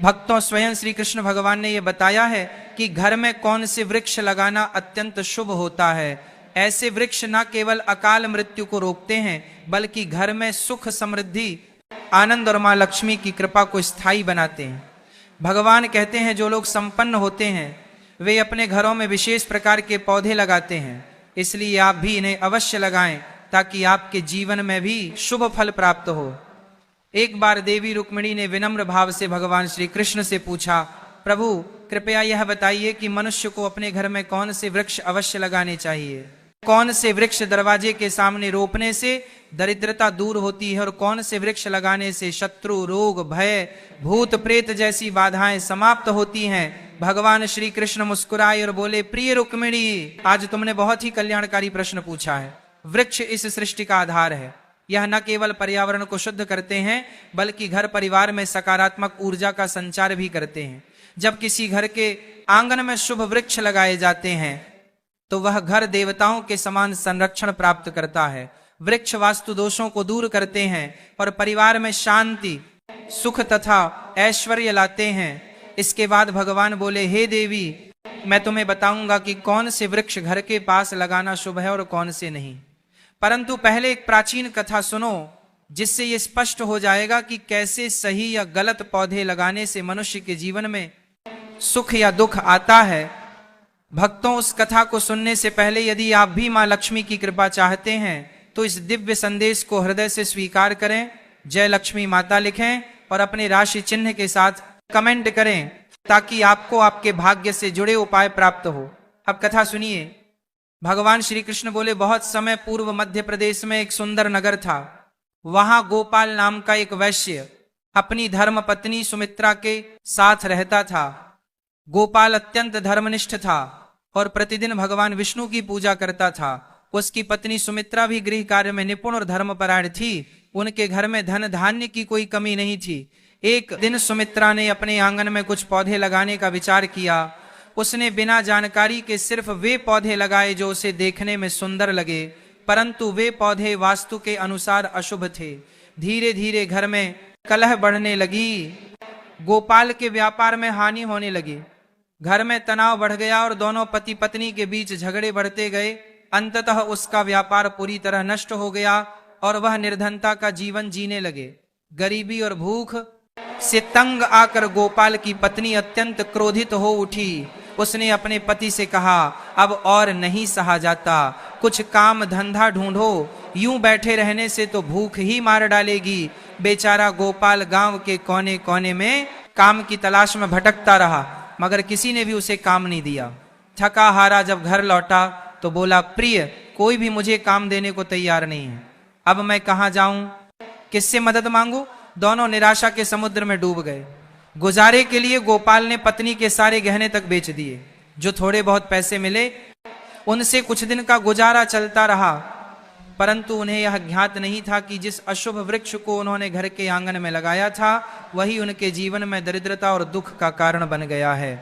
भक्तों, स्वयं श्री कृष्ण भगवान ने यह बताया है कि घर में कौन से वृक्ष लगाना अत्यंत शुभ होता है। ऐसे वृक्ष न केवल अकाल मृत्यु को रोकते हैं, बल्कि घर में सुख, समृद्धि, आनंद और मां लक्ष्मी की कृपा को स्थायी बनाते हैं। भगवान कहते हैं, जो लोग संपन्न होते हैं वे अपने घरों में विशेष प्रकार के पौधे लगाते हैं, इसलिए आप भी इन्हें अवश्य लगाएं ताकि आपके जीवन में भी शुभ फल प्राप्त हो। एक बार देवी रुक्मिणी ने विनम्र भाव से भगवान श्री कृष्ण से पूछा, प्रभु कृपया यह बताइए कि मनुष्य को अपने घर में कौन से वृक्ष अवश्य लगाने चाहिए, कौन से वृक्ष दरवाजे के सामने रोपने से दरिद्रता दूर होती है और कौन से वृक्ष लगाने से शत्रु, रोग, भय, भूत प्रेत जैसी बाधाएं समाप्त होती हैं। भगवान श्री कृष्ण मुस्कुराए और बोले, प्रिय रुक्मिणी, आज तुमने बहुत ही कल्याणकारी प्रश्न पूछा है। वृक्ष इस सृष्टि का आधार है। यह न केवल पर्यावरण को शुद्ध करते हैं, बल्कि घर परिवार में सकारात्मक ऊर्जा का संचार भी करते हैं। जब किसी घर के आंगन में शुभ वृक्ष लगाए जाते हैं तो वह घर देवताओं के समान संरक्षण प्राप्त करता है। वृक्ष वास्तु दोषों को दूर करते हैं और परिवार में शांति, सुख तथा ऐश्वर्य लाते हैं। इसके बाद भगवान बोले, हे देवी, मैं तुम्हें बताऊंगा कि कौन से वृक्ष घर के पास लगाना शुभ है और कौन से नहीं। परंतु पहले एक प्राचीन कथा सुनो, जिससे यह स्पष्ट हो जाएगा कि कैसे सही या गलत पौधे लगाने से मनुष्य के जीवन में सुख या दुख आता है। भक्तों, उस कथा को सुनने से पहले यदि आप भी मां लक्ष्मी की कृपा चाहते हैं तो इस दिव्य संदेश को हृदय से स्वीकार करें, जय लक्ष्मी माता लिखें और अपने राशि चिन्ह के साथ कमेंट करें, ताकि आपको आपके भाग्य से जुड़े उपाय प्राप्त हो। अब कथा सुनिए। भगवान श्री कृष्ण बोले, बहुत समय पूर्व मध्य प्रदेश में एक सुंदर नगर था। वहां गोपाल नाम का एक वैश्य अपनी धर्म पत्नी सुमित्रा के साथ रहता था। गोपाल अत्यंत धर्मनिष्ठ था और प्रतिदिन भगवान विष्णु की पूजा करता था। उसकी पत्नी सुमित्रा भी गृह कार्य में निपुण और धर्मपरायण थी। उनके घर में धन धान्य की कोई कमी नहीं थी। एक दिन सुमित्रा ने अपने आंगन में कुछ पौधे लगाने का विचार किया। उसने बिना जानकारी के सिर्फ वे पौधे लगाए जो उसे देखने में सुंदर लगे, परंतु वे पौधे वास्तु के अनुसार अशुभ थे। धीरे धीरे घर में कलह बढ़ने लगी। गोपाल के व्यापार में हानि होने लगी। घर में तनाव बढ़ गया और दोनों पति पत्नी के बीच झगड़े बढ़ते गए। अंततः उसका व्यापार पूरी तरह नष्ट हो गया और वह निर्धनता का जीवन जीने लगे। गरीबी और भूख से तंग आकर गोपाल की पत्नी अत्यंत क्रोधित हो उठी। उसने अपने पति से कहा, अब और नहीं सहा जाता, कुछ काम धंधा ढूंढो, यूं बैठे रहने से तो भूख ही मार डालेगी। बेचारा गोपाल गांव के कोने कोने में काम की तलाश में भटकता रहा, मगर किसी ने भी उसे काम नहीं दिया। थका हारा जब घर लौटा तो बोला, प्रिय, कोई भी मुझे काम देने को तैयार नहीं है। अब मैं कहां जाऊं, किससे मदद मांगू? दोनों निराशा के समुद्र में डूब गए। गुजारे के लिए गोपाल ने पत्नी के सारे गहने तक बेच दिए। जो थोड़े बहुत पैसे मिले उनसे कुछ दिन का गुजारा चलता रहा, परंतु उन्हें यह ज्ञात नहीं था कि जिस अशुभ वृक्ष को उन्होंने घर के आंगन में लगाया था वही उनके जीवन में दरिद्रता और दुख का कारण बन गया है।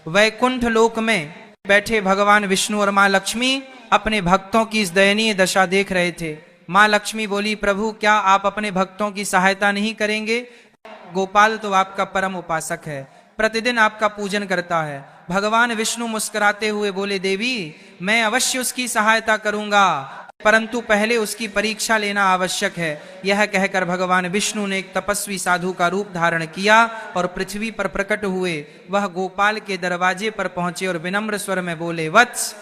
वैकुंठ लोक में बैठे भगवान विष्णु और मां लक्ष्मी अपने भक्तों की इस दयनीय दशा देख रहे थे। मां लक्ष्मी बोली, प्रभु क्या आप अपने भक्तों की सहायता नहीं करेंगे? गोपाल तो आपका परम उपासक है, प्रतिदिन आपका पूजन करता है। भगवान विष्णु मुस्कुराते हुए बोले, देवी मैं अवश्य उसकी सहायता करूंगा, परंतु पहले उसकी परीक्षा लेना आवश्यक है। यह कहकर भगवान विष्णु ने एक तपस्वी साधु का रूप धारण किया और पृथ्वी पर प्रकट हुए। वह गोपाल के दरवाजे पर पहुंचे और विनम्र स्वर में बोले, वत्स,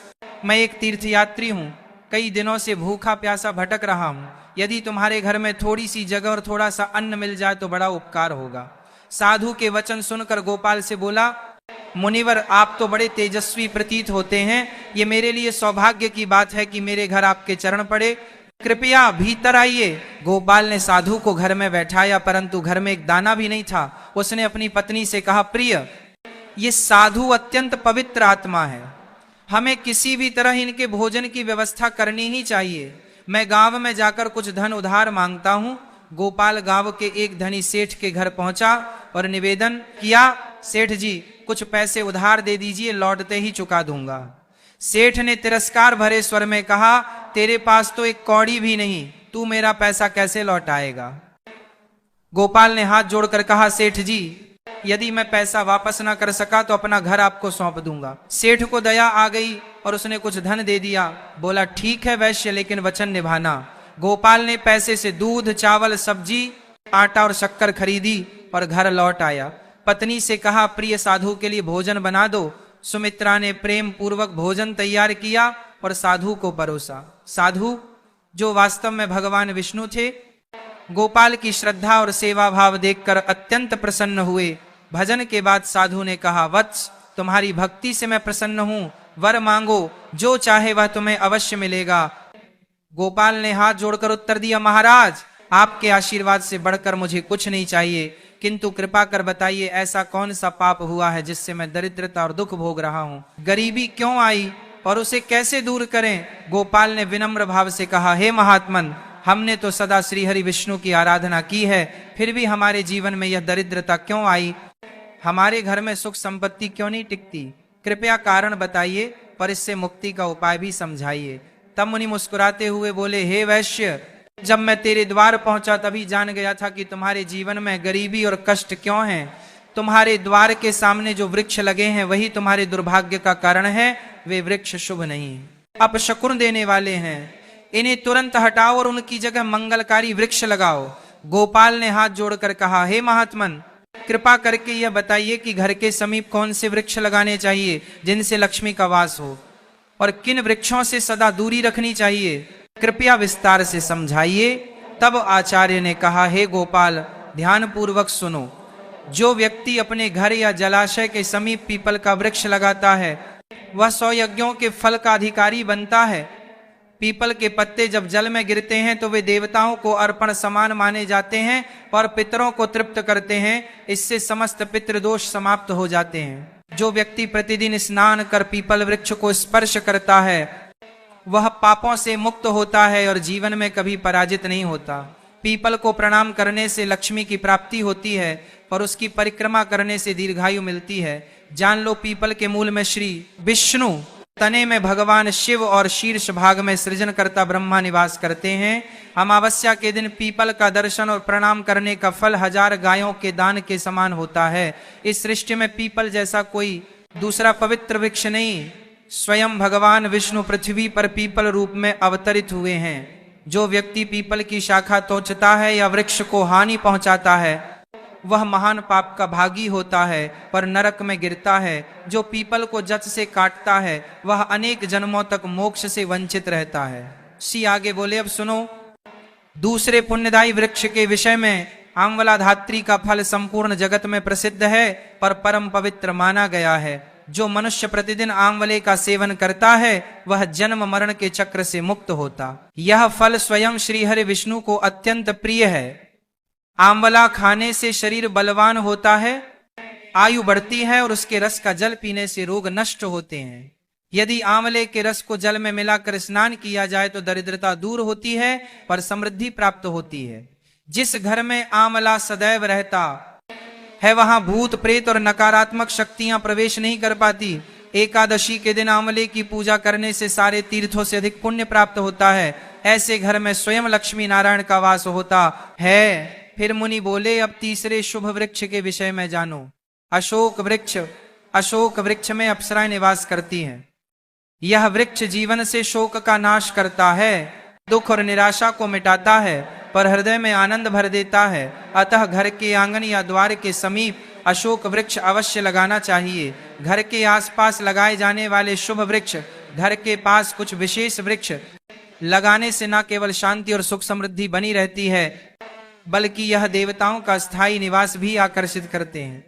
मैं एक तीर्थयात्री हूं, कई दिनों से भूखा प्यासा भटक रहा हूं। यदि तुम्हारे घर में थोड़ी सी जगह और थोड़ा सा अन्न मिल जाए तो बड़ा उपकार होगा। साधु के वचन सुनकर गोपाल से बोला, मुनिवर आप तो बड़े तेजस्वी प्रतीत होते हैं, ये मेरे लिए सौभाग्य की बात है कि मेरे घर आपके चरण पड़े, कृपया भीतर आइए। गोपाल ने साधु को घर में बैठाया, परंतु घर में एक दाना भी नहीं था। उसने अपनी पत्नी से कहा, प्रिय ये साधु अत्यंत पवित्र आत्मा है, हमें किसी भी तरह इनके भोजन की व्यवस्था करनी ही चाहिए। मैं गांव में जाकर कुछ धन उधार मांगता हूं। गोपाल गांव के एक धनी सेठ के घर पहुंचा और निवेदन किया, सेठ जी कुछ पैसे उधार दे दीजिए, लौटते ही चुका दूंगा। सेठ ने तिरस्कार भरे स्वर में कहा, तेरे पास तो एक कौड़ी भी नहीं, तू मेरा पैसा कैसे लौटाएगा? गोपाल ने हाथ जोड़कर कहा, सेठ जी यदि मैं पैसा वापस ना कर सका तो अपना घर आपको सौंप दूंगा। सेठ को दया आ गई और उसने कुछ धन दे दिया। बोला ठीक है वैश्य, लेकिन वचन निभाना। गोपाल ने पैसे से दूध, चावल, सब्जी, आटा और शक्कर खरीदी और घर लौट आया। पत्नी से कहा प्रिय साधु के लिए भोजन बना दो। सुमित्रा ने प्रेम पूर्वक भोजन तैयार किया और साधु को परोसा। साधु जो वास्तव में भगवान विष्णु थे, गोपाल की श्रद्धा और सेवा भाव देखकर अत्यंत प्रसन्न हुए। भजन के बाद साधु ने कहा वत्स, तुम्हारी भक्ति से मैं प्रसन्न हूं, वर मांगो, जो चाहे वह तुम्हें अवश्य मिलेगा। गोपाल ने हाथ जोड़कर उत्तर दिया महाराज, आपके आशीर्वाद से बढ़कर मुझे कुछ नहीं चाहिए, किंतु कृपा कर बताइए ऐसा कौन सा पाप हुआ है जिससे मैं दरिद्रता और दुख भोग रहा हूं। गरीबी क्यों आई और उसे कैसे दूर करें। गोपाल ने विनम्र भाव से कहा हे महात्मन, हमने तो सदा श्री हरि विष्णु की आराधना की है, फिर भी हमारे जीवन में यह दरिद्रता क्यों आई, हमारे घर में सुख संपत्ति क्यों नहीं टिकती, कृपया कारण बताइए पर इससे मुक्ति का उपाय भी समझाइए। तब मुनि मुस्कुराते हुए बोले हे वैश्य, जब मैं तेरे द्वार पहुंचा तभी जान गया था कि तुम्हारे जीवन में गरीबी और कष्ट क्यों हैं। तुम्हारे द्वार के सामने जो वृक्ष लगे हैं वही तुम्हारे दुर्भाग्य का कारण है, वे वृक्ष शुभ नहीं, अपशकुन देने वाले हैं। इन्हें तुरंत हटाओ और उनकी जगह मंगलकारी वृक्ष लगाओ। गोपाल ने हाथ जोड़कर कहा हे महात्मन, कृपा करके यह बताइए कि घर के समीप कौन से वृक्ष लगाने चाहिए जिनसे लक्ष्मी का वास हो, और किन वृक्षों से सदा दूरी रखनी चाहिए, कृपया विस्तार से समझाइए। तब आचार्य ने कहा हे गोपाल, ध्यान पूर्वक सुनो। जो व्यक्ति अपने घर या जलाशय के समीप पीपल का वृक्ष लगाता है वह 100 यज्ञों के फल का अधिकारी बनता है। पीपल के पत्ते जब जल में गिरते हैं तो वे देवताओं को अर्पण समान माने जाते हैं और पितरों को तृप्त करते हैं। इससे समस्त पितृदोष समाप्त हो जाते हैं। जो व्यक्ति प्रतिदिन स्नान कर पीपल वृक्ष को स्पर्श करता है वह पापों से मुक्त होता है और जीवन में कभी पराजित नहीं होता। पीपल को प्रणाम करने से लक्ष्मी की प्राप्ति होती है और उसकी परिक्रमा करने से दीर्घायु मिलती है। जान लो पीपल के मूल में श्री विष्णु, तने में भगवान शिव और शीर्ष भाग में सृजनकर्ता ब्रह्मा निवास करते हैं। अमावस्या के दिन पीपल का दर्शन और प्रणाम करने का फल 1000 गायों के दान के समान होता है। इस सृष्टि में पीपल जैसा कोई दूसरा पवित्र वृक्ष नहीं। स्वयं भगवान विष्णु पृथ्वी पर पीपल रूप में अवतरित हुए हैं। जो व्यक्ति पीपल की शाखा तोड़ता है या वृक्ष को हानि पहुंचाता है वह महान पाप का भागी होता है पर नरक में गिरता है। जो पीपल को जच से काटता है वह अनेक जन्मों तक मोक्ष से वंचित रहता है। सी आगे बोले अब सुनो। दूसरे पुण्यदायी वृक्ष के विषय में आंवला धात्री का फल संपूर्ण जगत में प्रसिद्ध है पर परम पवित्र माना गया है। जो मनुष्य प्रतिदिन आंवले का सेवन करता है वह जन्म मरण के चक्र से मुक्त होता। यह फल स्वयं श्री हरि विष्णु को अत्यंत प्रिय है। आंवला खाने से शरीर बलवान होता है, आयु बढ़ती है और उसके रस का जल पीने से रोग नष्ट होते हैं। यदि आंवले के रस को जल में मिलाकर स्नान किया जाए तो दरिद्रता दूर होती है पर समृद्धि प्राप्त होती है। जिस घर में आंवला सदैव रहता है वहां भूत प्रेत और नकारात्मक शक्तियां प्रवेश नहीं कर पाती। एकादशी के दिन आंवले की पूजा करने से सारे तीर्थों से अधिक पुण्य प्राप्त होता है। ऐसे घर में स्वयं लक्ष्मी नारायण का वास होता है। फिर मुनि बोले अब तीसरे शुभ वृक्ष के विषय में जानो। अशोक वृक्ष। अशोक वृक्ष में अप्सराएं निवास करती हैं। यह वृक्ष जीवन से शोक का नाश करता है, दुख और निराशा को मिटाता है पर हृदय में आनंद भर देता है। अतः घर के आंगन या द्वार के समीप अशोक वृक्ष अवश्य लगाना चाहिए। घर के आसपास लगाए जाने वाले शुभ वृक्ष, घर के पास कुछ विशेष वृक्ष लगाने से न केवल शांति और सुख समृद्धि बनी रहती है बल्कि यह देवताओं का स्थायी निवास भी आकर्षित करते हैं।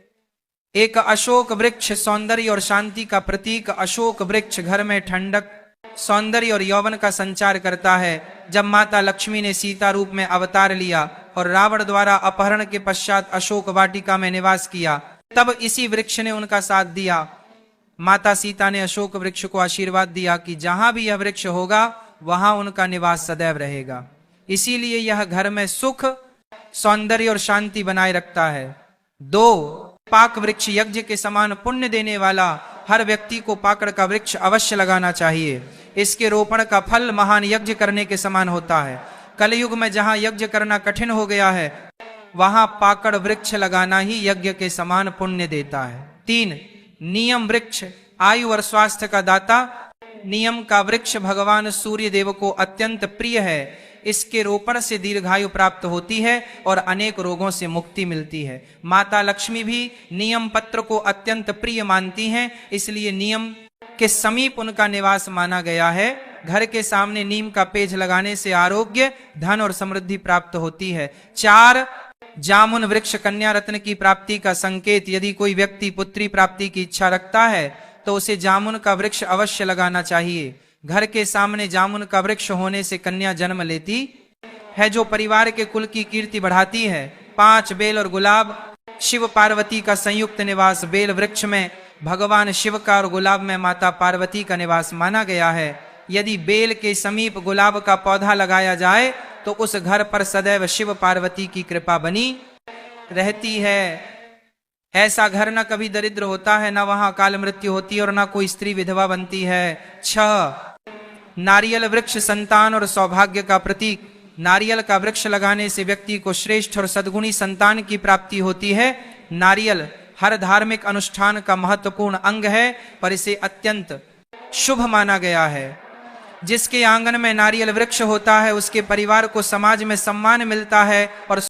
एक अशोक वृक्ष सौंदर्य और शांति का प्रतीक। अशोक वृक्ष घर में ठंडक, सौंदर्य और यौवन का संचार करता है। जब माता लक्ष्मी ने सीता रूप में अवतार लिया और रावण द्वारा अपहरण के पश्चात अशोक वाटिका में निवास किया तब इसी वृक्ष ने उनका साथ दिया। माता सीता ने अशोक वृक्ष को आशीर्वाद दिया कि जहां भी यह वृक्ष होगा वहां उनका निवास सदैव रहेगा। इसीलिए यह घर में सुख, सौंदर्य और शांति बनाए रखता है। 2. पाक वृक्ष यज्ञ के समान पुण्य देने वाला। हर व्यक्ति को पाकड़ का वृक्ष अवश्य लगाना चाहिए। इसके रोपण का फल महान यज्ञ करने के समान होता है। कलयुग में जहां यज्ञ करना कठिन हो गया है वहां पाकड़ वृक्ष लगाना ही यज्ञ के समान पुण्य देता है। 3, नियम वृक्ष आयु और स्वास्थ्य का दाता। नियम का वृक्ष भगवान सूर्य देव को अत्यंत प्रिय है। इसके रोपण से दीर्घायु प्राप्त होती है और अनेक रोगों से मुक्ति मिलती है। माता लक्ष्मी भी नियम पत्र को अत्यंत प्रिय मानती हैं, इसलिए नियम के समीप उनका निवास माना गया है। घर के सामने नीम का पेज लगाने से आरोग्य, धन और समृद्धि प्राप्त होती है। 4, जामुन वृक्ष कन्या रत्न की प्राप्ति का संकेत। यदि कोई व्यक्ति पुत्री प्राप्ति की इच्छा रखता है तो उसे जामुन का वृक्ष अवश्य लगाना चाहिए। घर के सामने जामुन का वृक्ष होने से कन्या जन्म लेती है, जो परिवार के कुल की कीर्ति बढ़ाती है। 5, बेल और गुलाब शिव पार्वती का संयुक्त निवास। बेल वृक्ष में भगवान शिव का और गुलाब में माता पार्वती का निवास माना गया है। यदि बेल के समीप गुलाब का पौधा लगाया जाए तो उस घर पर सदैव शिव पार्वती की कृपा बनी रहती है। ऐसा घर न कभी दरिद्र होता है, न वहां अकाल मृत्यु होती है और न कोई स्त्री विधवा बनती है। 6, नारियल वृक्ष संतान और सौभाग्य का प्रतीक। नारियल का वृक्ष लगाने से व्यक्ति को श्रेष्ठ और सद्गुणी संतान की प्राप्ति होती है। नारियल हर धार्मिक अनुष्ठान का महत्वपूर्ण अंग है, पर इसे अत्यंत शुभ माना गया है। जिसके आंगन में नारियल वृक्ष होता है उसके परिवार को समाज में सम्मान मिलता है और